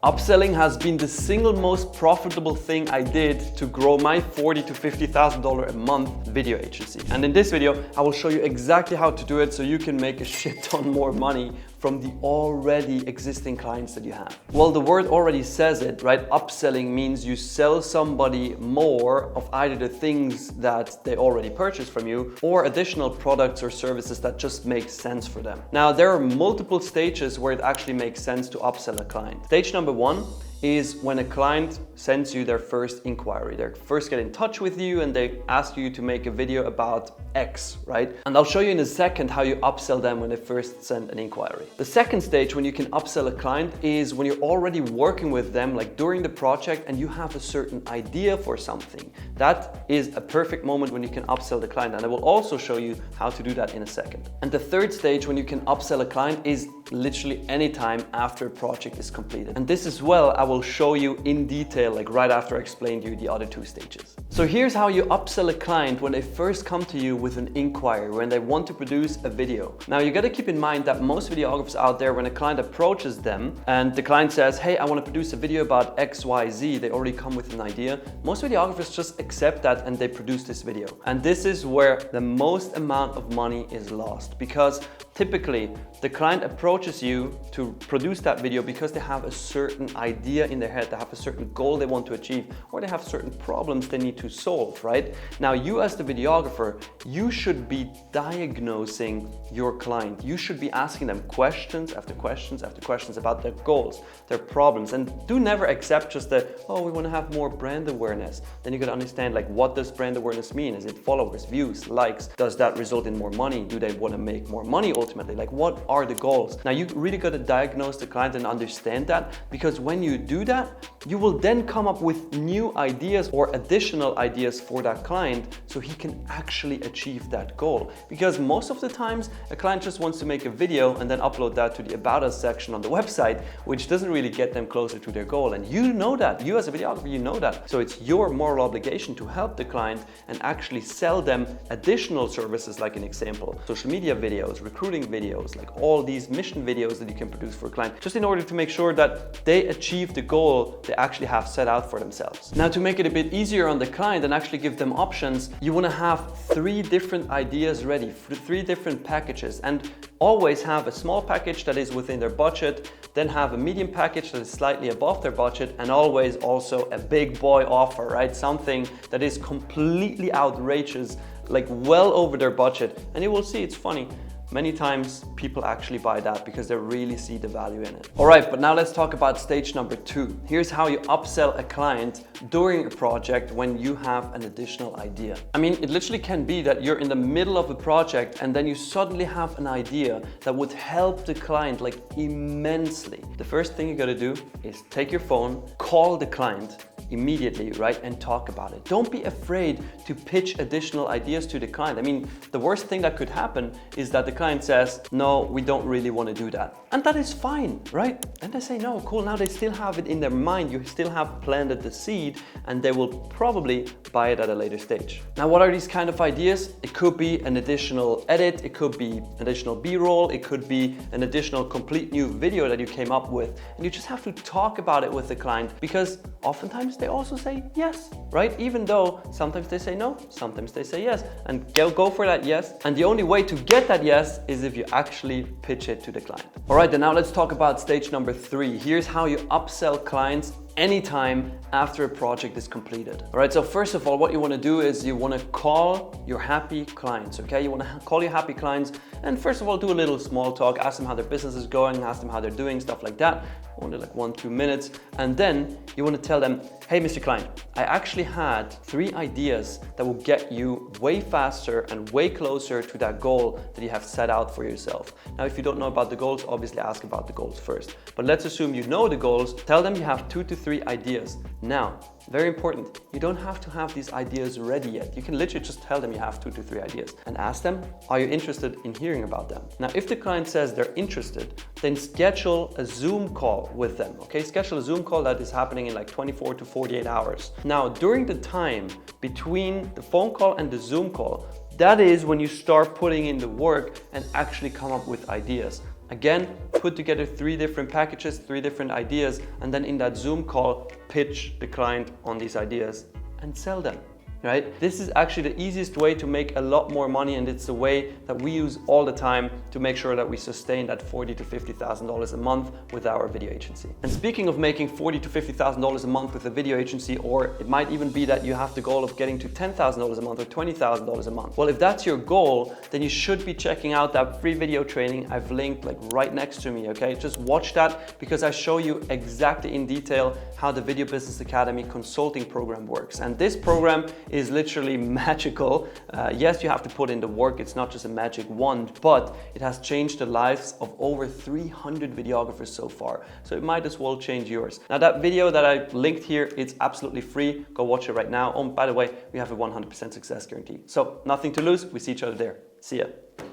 Upselling has been the single most profitable thing I did to grow my $40,000 to $50,000 a month video agency. And in this video, I will show you exactly how to do it so you can make a shit ton more money from the already existing clients that you have. Well, the word already says it, right? Upselling means you sell somebody more of either the things that they already purchased from you or additional products or services that just make sense for them. Now, there are multiple stages where it actually makes sense to upsell a client. Stage number one is when a client sends you their first inquiry. They first get in touch with you and they ask you to make a video about X, right? And I'll show you in a second how you upsell them when they first send an inquiry. The second stage when you can upsell a client is when you're already working with them, like during the project, and you have a certain idea for something. That is a perfect moment when you can upsell the client, and I will also show you how to do that in a second. And the third stage when you can upsell a client is literally any time after a project is completed. And this as well, I will show you in detail, like right after I explained you the other two stages. So here's how you upsell a client when they first come to you with an inquiry, when they want to produce a video. Now you gotta keep in mind that most videographers out there, when a client approaches them and the client says, hey, I wanna produce a video about XYZ, they already come with an idea. Most videographers just accept that and they produce this video. And this is where the most amount of money is lost, because typically the client approaches you to produce that video because they have a certain idea in their head, they have a certain goal they want to achieve, or they have certain problems they need to solve, right? Now you as the videographer, you should be diagnosing your client. You should be asking them questions after questions after questions about their goals, their problems, and do never accept just the, oh, we want to have more brand awareness. Then you got to understand, like, what does brand awareness mean? Is it followers, views, likes? Does that result in more money? Do they want to make more money ultimately? Like, what are the goals? Now you really got to diagnose the client and understand that, because when you do that, you will then come up with new ideas or additional ideas for that client so he can actually achieve that goal. Because most of the times a client just wants to make a video and then upload that to the About Us section on the website, which doesn't really get them closer to their goal. And you know that, you as a videographer, you know that. So it's your moral obligation to help the client and actually sell them additional services, like an example, social media videos, recruiting videos, like all these mission videos that you can produce for a client, just in order to make sure that they achieve the goal they actually have set out for themselves. Now, to make it a bit easier on the client and actually give them options, you want to have 3 different ideas ready, 3 different packages, and always have a small package that is within their budget, then have a medium package that is slightly above their budget, and always also a big boy offer, right? Something that is completely outrageous, like well over their budget. And you will see, it's funny, many times people actually buy that because they really see the value in it. All right, but now let's talk about stage number 2. Here's how you upsell a client during a project when you have an additional idea. I mean, it literally can be that you're in the middle of a project and then you suddenly have an idea that would help the client like immensely. The first thing you gotta do is take your phone, call the client immediately, right? And talk about it. Don't be afraid to pitch additional ideas to the client. I mean, the worst thing that could happen is that the client says, no, we don't really want to do that. And that is fine, right? And they say, no, cool. Now they still have it in their mind. You still have planted the seed and they will probably buy it at a later stage. Now, what are these kind of ideas? It could be an additional edit. It could be additional B-roll. It could be an additional complete new video that you came up with. And you just have to talk about it with the client, because oftentimes they also say yes, right? Even though sometimes they say no, sometimes they say yes, and go for that yes. And the only way to get that yes is if you actually pitch it to the client. All right, then now let's talk about stage number 3. Here's how you upsell clients anytime after a project is completed. All right, so first of all, what you want to do is you want to call your happy clients, okay? You want to call your happy clients and first of all, do a little small talk, ask them how their business is going, ask them how they're doing, stuff like that. Only like 1-2 minutes. And then you want to tell them, hey, Mr. Client, I actually had 3 ideas that will get you way faster and way closer to that goal that you have set out for yourself. Now, if you don't know about the goals, obviously ask about the goals first. But let's assume you know the goals. Tell them you have 2 to 3 ideas. Now, very important, you don't have to have these ideas ready yet. You can literally just tell them you have 2 to 3 ideas and ask them, are you interested in hearing about them? Now, if the client says they're interested, then schedule a Zoom call with them, okay? Schedule a Zoom call that is happening in like 24 to 48 hours. Now, during the time between the phone call and the Zoom call, that is when you start putting in the work and actually come up with ideas. Again, put together 3 different packages, 3 different ideas, and then in that Zoom call, pitch the client on these ideas and sell them. Right? This is actually the easiest way to make a lot more money, and it's the way that we use all the time to make sure that we sustain that $40,000 to $50,000 a month with our video agency. And speaking of making $40,000 to $50,000 a month with a video agency, or it might even be that you have the goal of getting to $10,000 a month or $20,000 a month. Well, if that's your goal, then you should be checking out that free video training I've linked like right next to me, okay? Just watch that because I show you exactly in detail how the Video Business Academy consulting program works. And this program is literally magical. Yes, you have to put in the work. It's not just a magic wand, but it has changed the lives of over 300 videographers so far. So it might as well change yours. Now that video that I linked here, it's absolutely free. Go watch it right now. Oh, by the way, we have a 100% success guarantee. So nothing to lose. We see each other there. See ya.